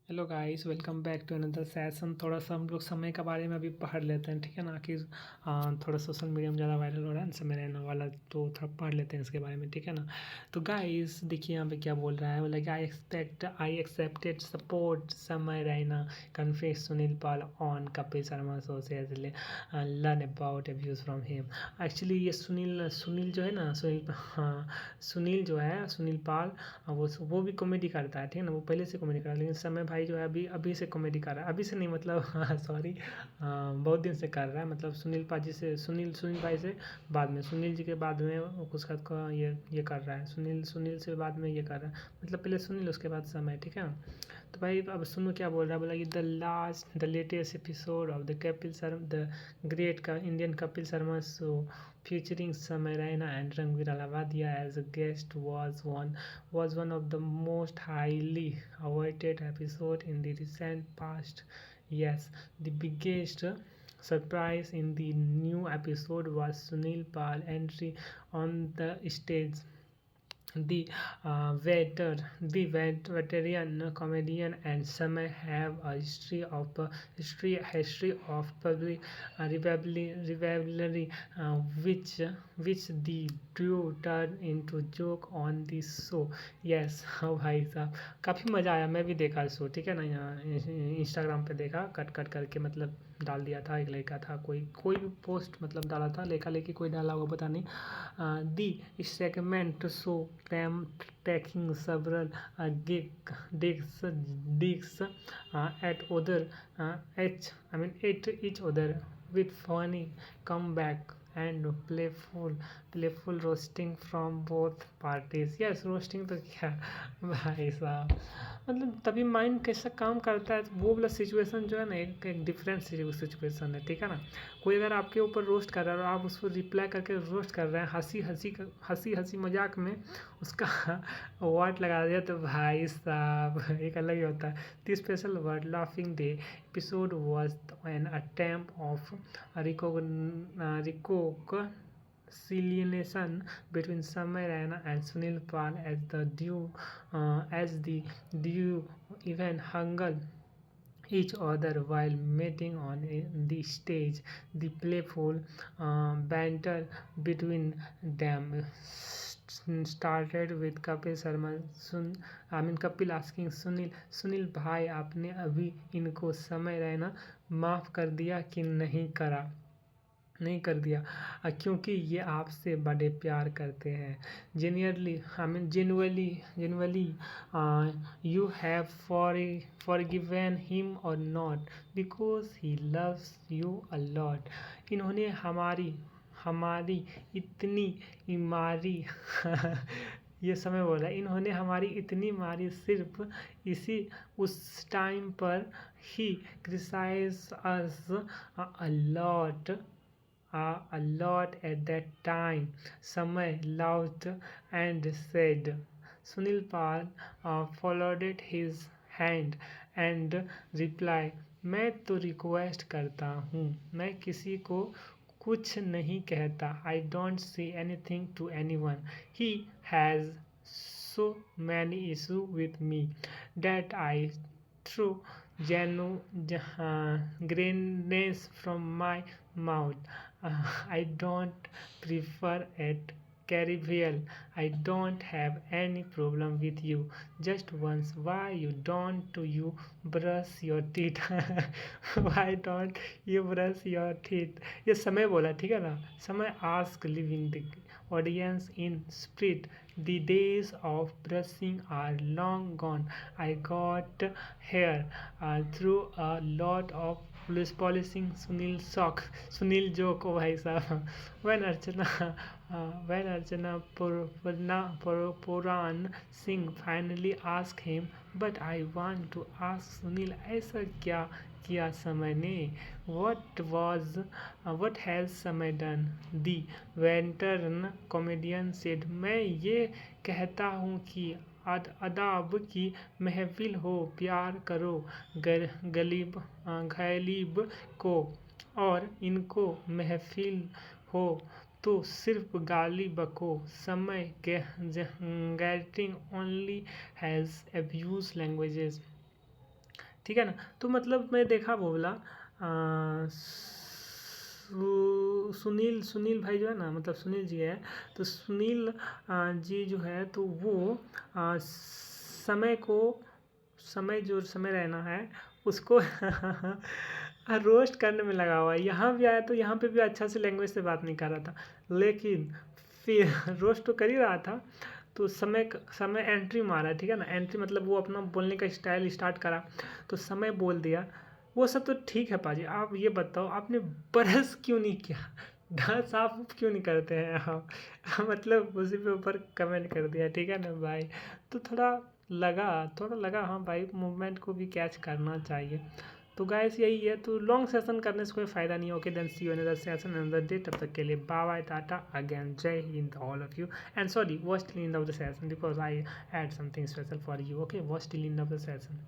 Hello guys, welcome back to another session. थोड़ा सा हम लोग समय के बारे में अभी पढ़ लेते हैं, ठीक है ना। कि थोड़ा सोशल मीडिया में ज़्यादा वायरल हो रहा है ना समय रहने वाला, तो थोड़ा पढ़ लेते हैं इसके बारे में, ठीक है ना। तो गाइस देखिए यहाँ पे क्या बोल रहा है, बोला कि आई accepted support Samay Raina confess Sunil Pal on Kapil Sharma show से learn about abuse from him. Actually ये सुनील सुनील जो है ना, सुनील जो है, सुनील पाल, वो भी कॉमेडी करता है, ठीक है ना। वो पहले से कॉमेडी कर रहा है, लेकिन समय भाई जो है अभी अभी से कॉमेडी कर रहा है, अभी से नहीं मतलब सॉरी, बहुत दिन से कर रहा है। मतलब सुनील पाजी से, सुनील सुनील भाई से बाद में, सुनील जी के बाद में उसका ये कर रहा है। सुनील सुनील से बाद में ये कर रहा है, मतलब पहले सुनील उसके बाद समय, ठीक है। तो भाई अब सुनो क्या बोल रहा है, बोला कि the latest episode of the Kapil Sharma, the great का Indian Kapil Sharma show featuring Samay Raina and Ranveer Alavadia as a guest was one of the most highly awaited episode in the recent past. Yes, the biggest surprise in the new episode was Sunil Pal entry on the stage. The veteran comedian and Samay have a history of public rivalry, which the duo turned into joke on this show. Yes, हाँ भाई साहब, काफ़ी मज़ा आया। मैं भी देखा show, ठीक है ना। यहाँ इंस्टाग्राम पे देखा, कट कट करके मतलब डाल दिया था। एक लड़का था, कोई कोई भी पोस्ट मतलब डाला था, लेखा लेखी कोई डाला होगा पता नहीं। The segment show them taking several digs at other at each other with funny comeback and playful roasting from both parties. Yes, roasting तो क्या भाई साहब, मतलब तभी माइंड कैसा काम करता है। वो वाला सिचुएशन जो है ना, एक एक डिफरेंट सिचुएशन है, ठीक है ना। कोई अगर आपके ऊपर रोस्ट कर रहा है और आप उसको रिप्लाई करके रोस्ट कर रहे हैं, हंसी हंसी मजाक में उसका वर्ड लगा दिया, तो भाई साहब एक अलग ही होता है। The special word laughing day episode was an attempt of reconciliation between Samay Raina and Sunil Pal as the duo even hung each other while meeting on the stage. The playful banter between them started with Kapil asking Sunil भाई आपने अभी इनको समय रहना माफ़ कर दिया कि नहीं कर दिया, क्योंकि ये आपसे बड़े प्यार करते हैं। Genuinely, you have forgiven him or not because he loves you a lot. इन्होंने हमारी हमारी इतनी मारी ये समय बोल रहा है, इन्होंने हमारी इतनी मारी सिर्फ इसी उस टाइम पर ही criticise us a lot a lot at that time. Samay laughed and said, Sunil Pal folded his hand and replied, मैं तो रिक्वेस्ट करता हूँ, मैं किसी को कुछ नहीं कहता। I don't say anything to anyone. He has so many issues with me that I throw grenades from my mouth. I don't prefer it. Caribbean, I don't have any problem with you. Just once, why you brush your teeth? Why don't you brush your teeth? ये समय बोला, ठीक है ना। समय ask living the audience in spirit. The days of brushing are long gone. I got here through a lot of polishing Sunil joke, oh भाई साहब। When Archana Puran Singh finally asked him, but I want to ask Sunil, ऐसा क्या किया समय ने? What has समय done? The veteran comedian said, मैं ये कहता हूँ कि अदाब की महफिल हो, प्यार करो गलीब को, और इनको महफिल हो तो सिर्फ गाली बको। समय getting only has abused languages ठीक है ना। तो मतलब मैं देखा वो बोला सुनील सुनील भाई जो है ना, मतलब सुनील जी है, तो सुनील जी जो है तो वो समय को, समय जो समय रहना है उसको रोस्ट करने में लगा हुआ है। यहाँ भी आया तो यहाँ पे भी अच्छा से लैंग्वेज से बात नहीं कर रहा था, लेकिन फिर रोस्ट तो कर ही रहा था, तो समय एंट्री मारा, ठीक है ना। एंट्री मतलब वो अपना बोलने का स्टाइल स्टार्ट करा, तो समय बोल दिया। वो सब तो ठीक है पाजी, आप ये बताओ आपने ब्रश क्यों नहीं किया, दांत साफ क्यों नहीं करते हैं आप? मतलब उसी पे ऊपर कमेंट कर दिया, ठीक है ना भाई। तो थोड़ा लगा हाँ भाई, मूवमेंट को भी कैच करना चाहिए। तो गाइस यही है, तो लॉन्ग सेशन करने से कोई फ़ायदा नहीं है। Okay then see you another session another day, तब तक के लिए बाय बाय टाटा अगेन, जय हिंद all of you, and sorry watch till end of the session because I had something special for you. Okay watch till end of the session.